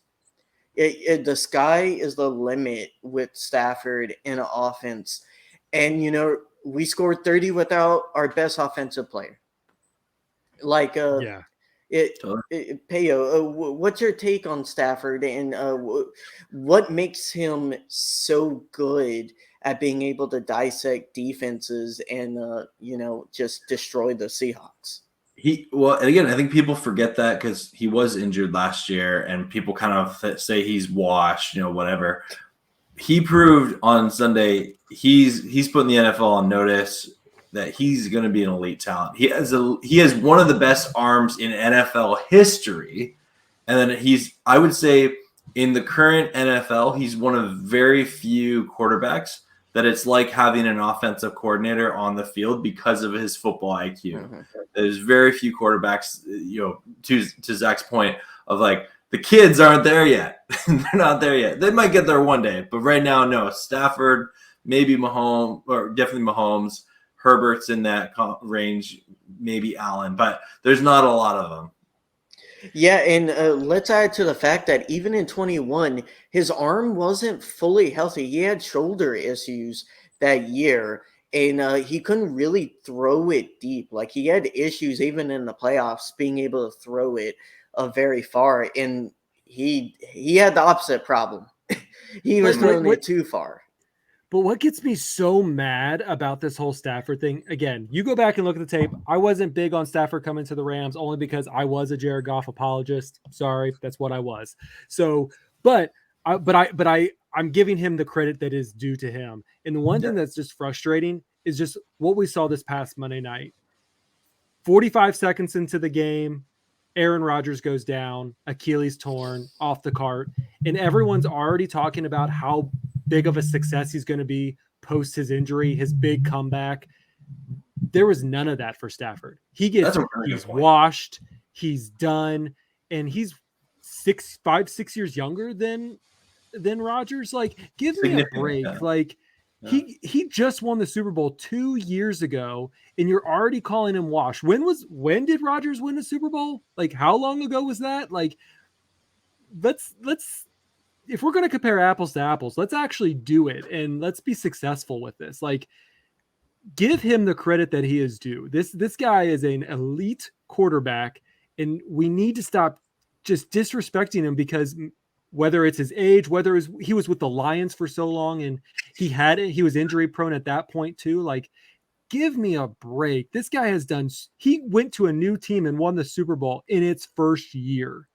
the sky is the limit with Stafford in an offense. And, we scored 30 without our best offensive player. Like, Yeah. Payo, what's your take on Stafford, and what makes him so good at being able to dissect defenses and just destroy the Seahawks? And again, I think people forget that because he was injured last year, and people kind of say he's washed, whatever. He proved on Sunday he's putting the NFL on notice that he's going to be an elite talent. He has one of the best arms in NFL history, and then I would say in the current NFL, he's one of very few quarterbacks that it's like having an offensive coordinator on the field because of his football IQ. Mm-hmm. There's very few quarterbacks, to Zach's point of like, the kids aren't there yet. They're not there yet. They might get there one day, but right now, no. Stafford, maybe Mahomes, or definitely Mahomes. Herbert's in that range, maybe Allen, but there's not a lot of them. Yeah, and let's add to the fact that even in 21, his arm wasn't fully healthy. He had shoulder issues that year, and he couldn't really throw it deep. Like, he had issues even in the playoffs being able to throw it very far, and he had the opposite problem. He was throwing it too far. But what gets me so mad about this whole Stafford thing, again, you go back and look at the tape. I wasn't big on Stafford coming to the Rams only because I was a Jared Goff apologist. Sorry, that's what I was. So, but I'm giving him the credit that is due to him. And the one thing that's just frustrating is just what we saw this past Monday night. 45 seconds into the game, Aaron Rodgers goes down, Achilles torn, off the cart, and everyone's already talking about how big of a success he's going to be post his injury, his big comeback. There was none of that for Stafford. He's washed, he's done, and he's 6 years younger than Rodgers. Like, give me a break. Yeah. Like, yeah. He just won the Super Bowl 2 years ago, and you're already calling him washed. When did Rodgers win the Super Bowl? Like, how long ago was that? Like, let's if we're going to compare apples to apples, let's actually do it, and let's be successful with this. Like, give him the credit that he is due. This guy is an elite quarterback, and we need to stop just disrespecting him because whether it's his age, whether he was with the Lions for so long and he was injury prone at that point too. Like, give me a break. This guy he went to a new team and won the Super Bowl in its first year.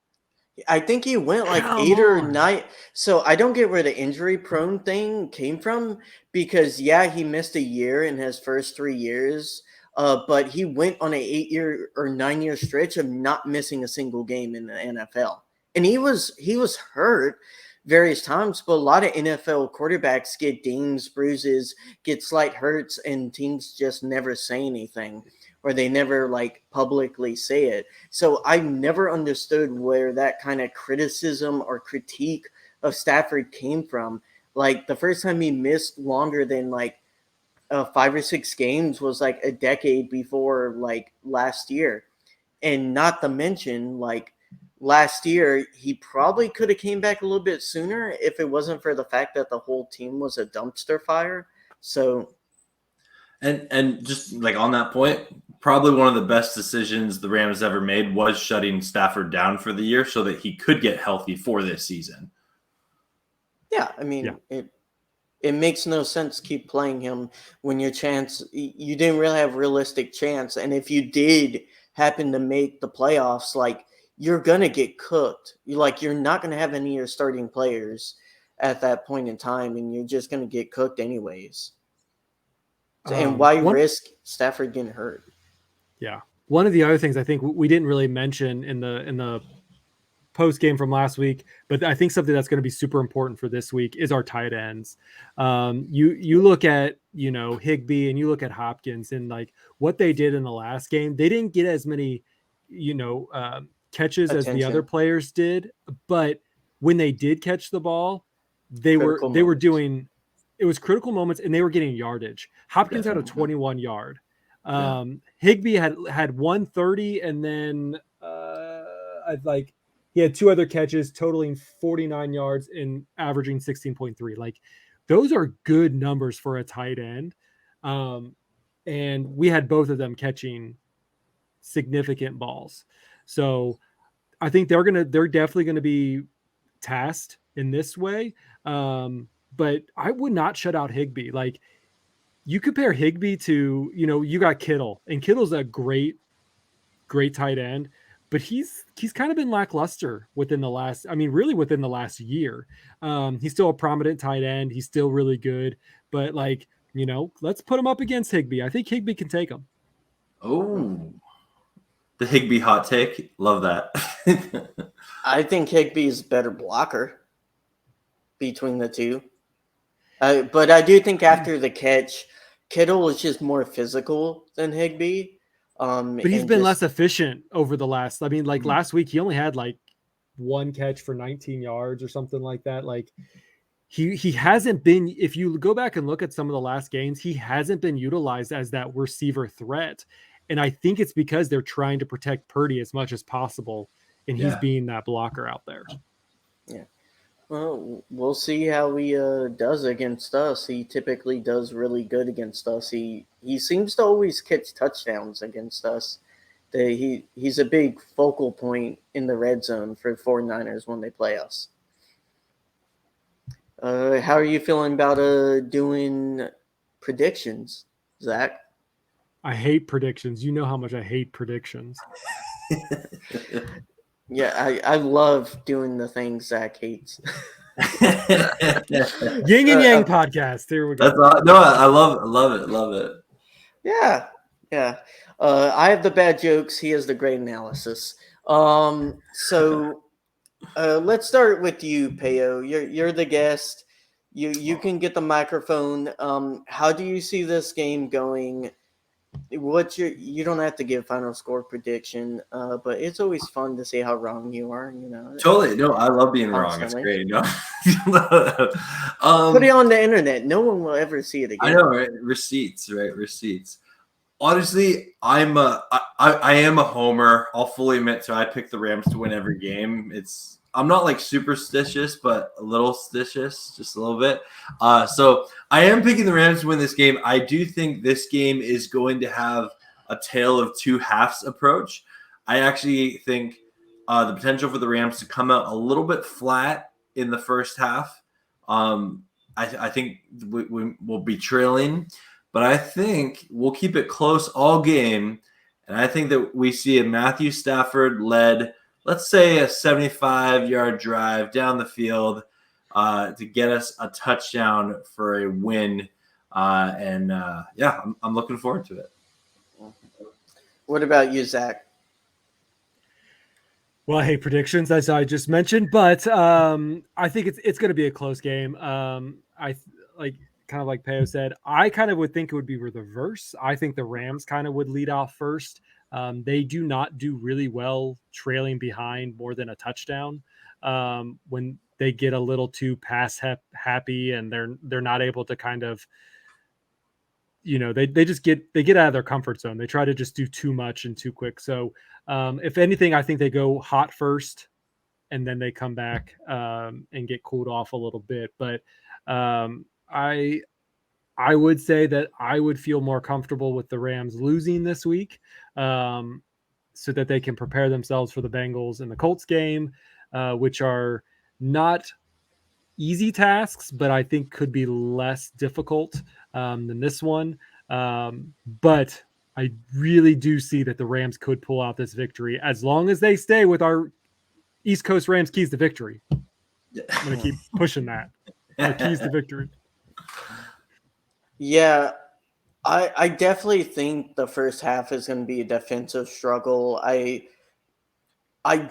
I think he went like 8 or 9. So I don't get where the injury prone thing came from because, yeah, he missed a year in his first 3 years. But he went on an 8-year or 9-year stretch of not missing a single game in the NFL. And he was hurt various times, but a lot of NFL quarterbacks get dings, bruises, get slight hurts, and teams just never say anything. Or they never like publicly say it. So I never understood where that kind of criticism or critique of Stafford came from. Like, the first time he missed longer than like 5 or 6 games was like a decade before like last year. And not to mention, like, last year he probably could have came back a little bit sooner if it wasn't for the fact that the whole team was a dumpster fire. So and just like on that point, probably one of the best decisions the Rams ever made was shutting Stafford down for the year so that he could get healthy for this season. Yeah, I mean, it makes no sense to keep playing him when you didn't really have realistic chance. And if you did happen to make the playoffs, like, you're going to get cooked. You're not going to have any of your starting players at that point in time, and you're just going to get cooked anyways. And why risk Stafford getting hurt? Yeah. One of the other things I think we didn't really mention in the post game from last week, but I think something that's going to be super important for this week is our tight ends. You look at, Higbee and you look at Hopkins and like what they did in the last game. They didn't get as many, catches as the other players did, but when they did catch the ball, they were doing. It was critical moments, and they were getting yardage. Hopkins had a 21 yard. Higbee had 130, and then he had 2 other catches totaling 49 yards and averaging 16.3. Like, those are good numbers for a tight end. And we had both of them catching significant balls. So I think they're definitely going to be tasked in this way. But I would not shut out Higbee. Like, you compare Higbee to, you got Kittle, and Kittle's a great tight end, but he's kind of been lackluster within the last year. He's still a prominent tight end. He's still really good, but let's put him up against Higbee. I think Higbee can take him. Oh, the Higbee hot take. Love that. I think Higbee is a better blocker between the two. But I do think after the catch, Kittle is just more physical than Higbee. But he's been less efficient over the last. Last week he only had 1 catch for 19 yards or something like that. Like, he hasn't been. If you go back and look at some of the last games, he hasn't been utilized as that receiver threat. And I think it's because they're trying to protect Purdy as much as possible, and he's being that blocker out there. Yeah. Well, we'll see how he does against us. He typically does really good against us. He seems to always catch touchdowns against us. He's a big focal point in the red zone for 49ers when they play us. How are you feeling about doing predictions, Zach? I hate predictions. You know how much I hate predictions. Yeah, I love doing the things Zach hates. Yin and Yang podcast. Here we go. I love it. Yeah. I have the bad jokes. He has the great analysis. So let's start with you, Payo. You're the guest. You can get the microphone. How do you see this game going? You don't have to give final score prediction, but it's always fun to see how wrong you are. Totally. No, I love being constantly wrong. It's great. Put it on the internet. No one will ever see it again. I know, right? Receipts. Honestly, I am a homer. I'll fully admit to. I pick the Rams to win every game. I'm not superstitious, but a little stitious, just a little bit. So I am picking the Rams to win this game. I do think this game is going to have a tale of two halves approach. I actually think the potential for the Rams to come out a little bit flat in the first half. I think we'll be trailing, but I think we'll keep it close all game. And I think that we see a Matthew Stafford led, let's say a 75-yard drive down the field to get us a touchdown for a win. I'm looking forward to it. What about you, Zach? Well, I hate predictions, as I just mentioned, but I think it's going to be a close game. Kind of like Peo said, I kind of would think it would be the reverse. I think the Rams kind of would lead off first. They do not do really well trailing behind more than a touchdown. When they get a little too pass happy and they're not able to kind of, they get out of their comfort zone. They try to just do too much and too quick. So if anything, I think they go hot first and then they come back and get cooled off a little bit. But I would say that I would feel more comfortable with the Rams losing this week so that they can prepare themselves for the Bengals and the Colts game, which are not easy tasks, but I think could be less difficult than this one. But I really do see that the Rams could pull out this victory as long as they stay with our East Coast Rams keys to victory. I'm going to keep pushing that. Our keys to victory. Yeah, I definitely think the first half is going to be a defensive struggle. I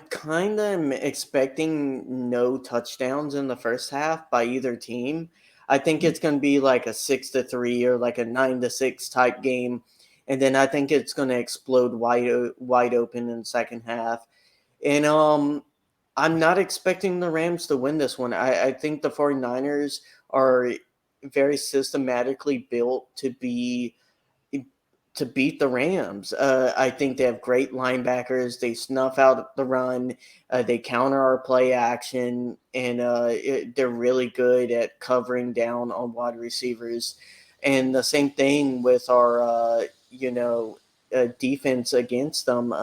kind of am expecting no touchdowns in the first half by either team. I think it's going to be like a 6-3 or like a 9-6 type game. And then I think it's going to explode wide open in the second half. And I'm not expecting the Rams to win this one. I think the 49ers are very systematically built to be to beat the Rams. I think they have great linebackers. They snuff out the run. They counter our play action, and they're really good at covering down on wide receivers. And the same thing with our, defense against them.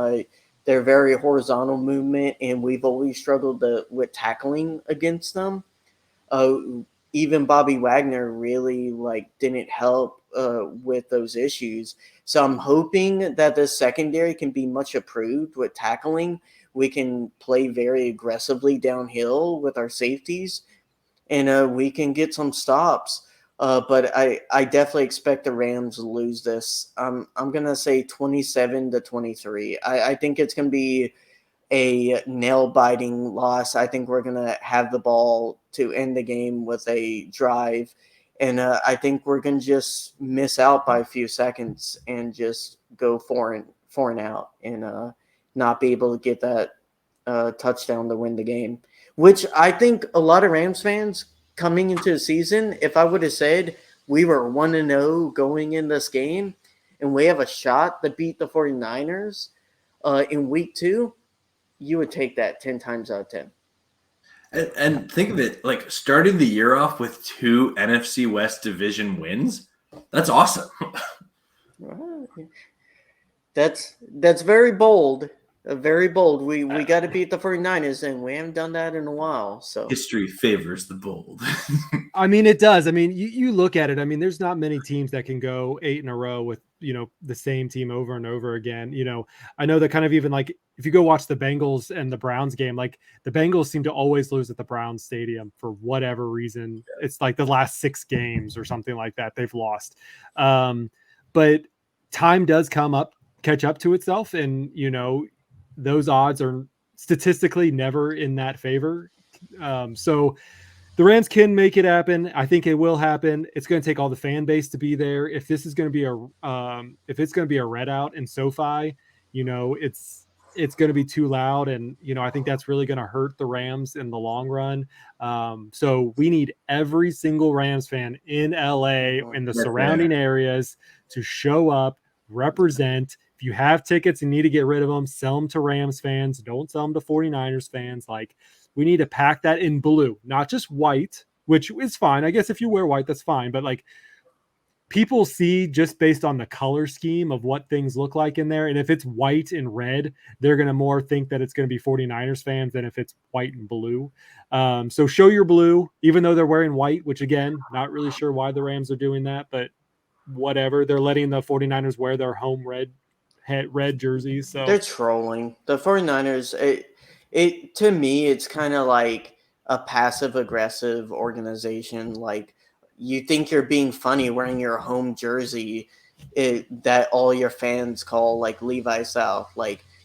They're very horizontal movement, and we've always struggled with tackling against them. Uh, Even Bobby Wagner really didn't help with those issues. So I'm hoping that the secondary can be much improved with tackling. We can play very aggressively downhill with our safeties, and we can get some stops. But I definitely expect the Rams to lose this. I'm gonna say 27-23. I think it's gonna be a nail-biting loss. I think we're going to have the ball to end the game with a drive, and I think we're going to just miss out by a few seconds and just go four and out, and not be able to get that touchdown to win the game, which I think a lot of Rams fans coming into the season, if I would have said we were 1-0 going in this game and we have a shot to beat the 49ers in week 2, you would take that 10 times out of 10. And think of it, like starting the year off with 2 NFC West division wins. That's awesome. That's very bold. Very bold. We got to beat the 49ers, and we haven't done that in a while. So history favors the bold. I mean, it does. I mean, you look at it. I mean, there's not many teams that can go 8 in a row with, the same team over and over again. I know that kind of even like if you go watch the Bengals and the Browns game, like the Bengals seem to always lose at the Browns stadium for whatever reason. It's like the last 6 games or something like that they've lost. But time does catch up to itself. And, those odds are statistically never in that favor. So the Rams can make it happen. I think it will happen. It's going to take all the fan base to be there. If this is going to be if it's going to be a red out in SoFi, it's going to be too loud. And, I think that's really going to hurt the Rams in the long run. So we need every single Rams fan in LA and the surrounding areas to show up, represent. If you have tickets and need to get rid of them, sell them to Rams fans. Don't sell them to 49ers fans. We need to pack that in blue, not just white, which is fine. I guess if you wear white, that's fine. But people see just based on the color scheme of what things look like in there. And if it's white and red, they're going to more think that it's going to be 49ers fans than if it's white and blue. So show your blue, even though they're wearing white, which again, not really sure why the Rams are doing that, but whatever. They're letting the 49ers wear their home red jerseys. So they're trolling. The 49ers, it to me, it's kind of like a passive aggressive organization. Like, you think you're being funny wearing your home jersey that all your fans call Levi South.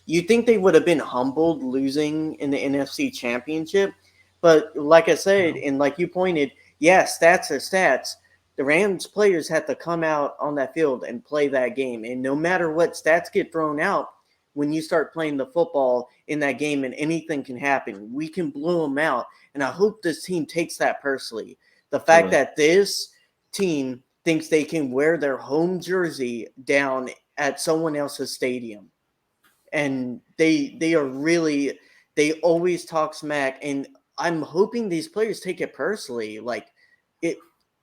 You think they would have been humbled losing in the NFC Championship, but like I said, and like you pointed, stats are stats. The Rams players have to come out on that field and play that game, and no matter what stats get thrown out, when you start playing the football in that game, and anything can happen. We can blow them out. And I hope this team takes that personally. The fact that this team thinks they can wear their home jersey down at someone else's stadium. And they always talk smack. And I'm hoping these players take it personally.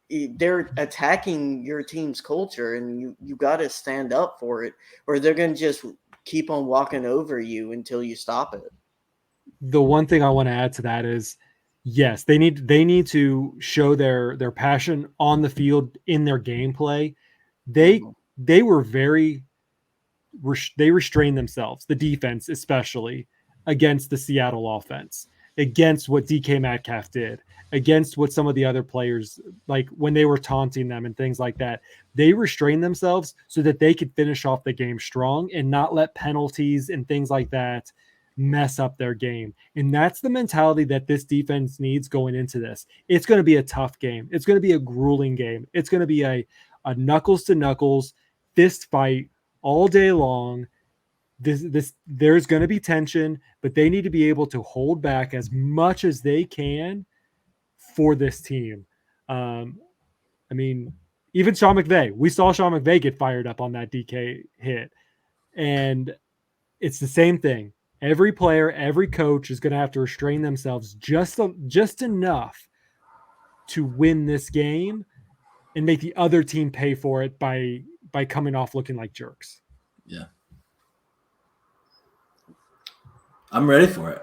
They're attacking your team's culture, and you got to stand up for it, or they're going to just keep on walking over you until you stop it. The one thing I want to add to that is, yes, they need to show their passion on the field in their gameplay. They were they restrained themselves, the defense especially, against the Seattle offense, against what DK Metcalf did, against what some of the other players, like when they were taunting them and things like that. They restrained themselves so that they could finish off the game strong and not let penalties and things like that mess up their game. And that's the mentality that this defense needs going into this. It's going to be a tough game. It's going to be a grueling game. It's going to be a knuckles to knuckles fist fight all day long. There's going to be tension, but they need to be able to hold back as much as they can for this team. I mean, even Sean McVay. We saw Sean McVay get fired up on that DK hit. And it's the same thing. Every player, every coach is going to have to restrain themselves just enough to win this game and make the other team pay for it by coming off looking like jerks. Yeah. I'm ready for it.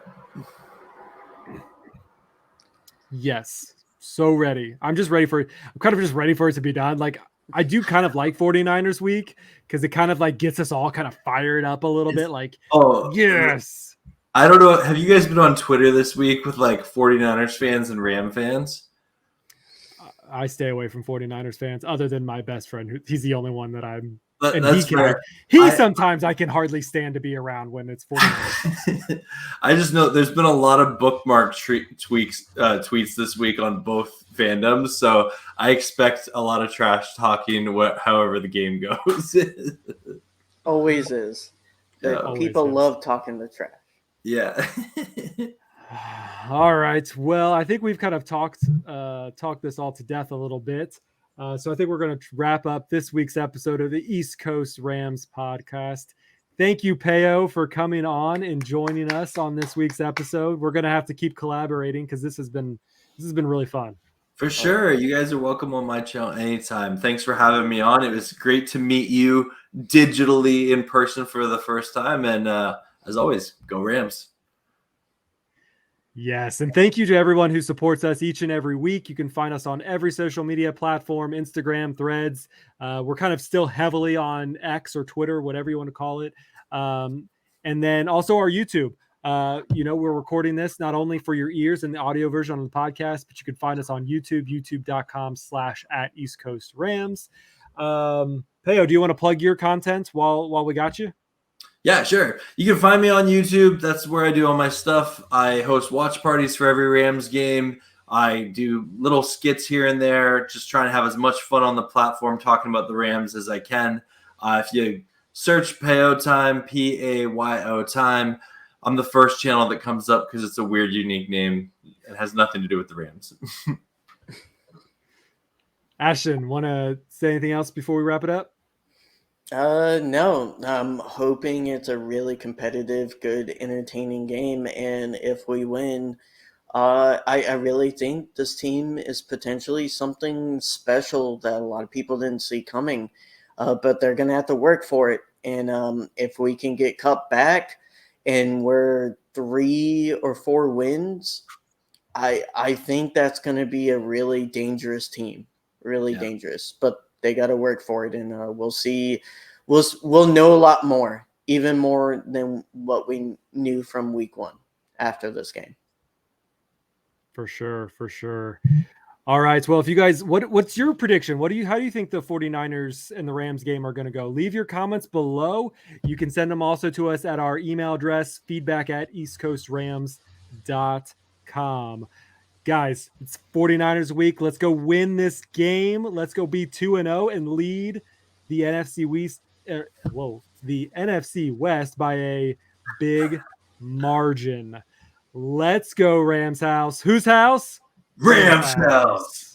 Yes. So ready. I'm just ready for it. I'm kind of just ready for it to be done. Like, I do kind of like 49ers week because it kind of like gets us all kind of fired up a little bit. Like, yes. I don't know. Have you guys been on Twitter this week with like 49ers fans and Ram fans? I stay away from 49ers fans other than my best friend. He's the only one that I'm. That's fair. Sometimes I can hardly stand to be around when it's 49ers. I just know there's been a lot of bookmark tweets this week on both fandoms, so I expect a lot of trash talking however the game goes. Always is. People love talking the trash. Yeah. All right. Well, I think we've kind of talked this all to death a little bit. So I think we're going to wrap up this week's episode of the East Coast Rams podcast. Thank you, Payo, for coming on and joining us on this week's episode. We're going to have to keep collaborating because this has been really fun. For sure. You guys are welcome on my channel anytime. Thanks for having me on. It was great to meet you digitally in person for the first time. And as always, go Rams. Yes, and thank you to everyone who supports us each and every week. You can find us on every social media platform, Instagram, Threads. We're kind of still heavily on X or Twitter, whatever you want to call it. And then also our YouTube. We're recording this not only for your ears and the audio version on the podcast, but you can find us on YouTube, youtube.com/@EastCoastRams. Payo, do you want to plug your content while we got you? Yeah, sure. You can find me on YouTube. That's where I do all my stuff. I host watch parties for every Rams game. I do little skits here and there, just trying to have as much fun on the platform talking about the Rams as I can. If you search Payo Time, Payo Time, I'm the first channel that comes up because it's a weird, unique name. It has nothing to do with the Rams. Ashton, want to say anything else before we wrap it up? No, I'm hoping it's a really competitive, good, entertaining game. And if we win, I really think this team is potentially something special that a lot of people didn't see coming. But they're going to have to work for it. And if we can get Cup back and we're 3 or 4 wins, I think that's going to be a really dangerous team. Really dangerous. But they got to work for it, and we'll see. We'll know a lot more, even more than what we knew from week 1 after this game. For sure. All right. Well, if you guys, what's your prediction? How do you think the 49ers and the Rams game are going to go? Leave your comments below. You can send them also to us at our email address, feedback@eastcoastrams.com. Guys, it's 49ers week. Let's go win this game. Let's go be 2-0 and lead the NFC West by a big margin. Let's go, Rams house. Whose house? Rams house.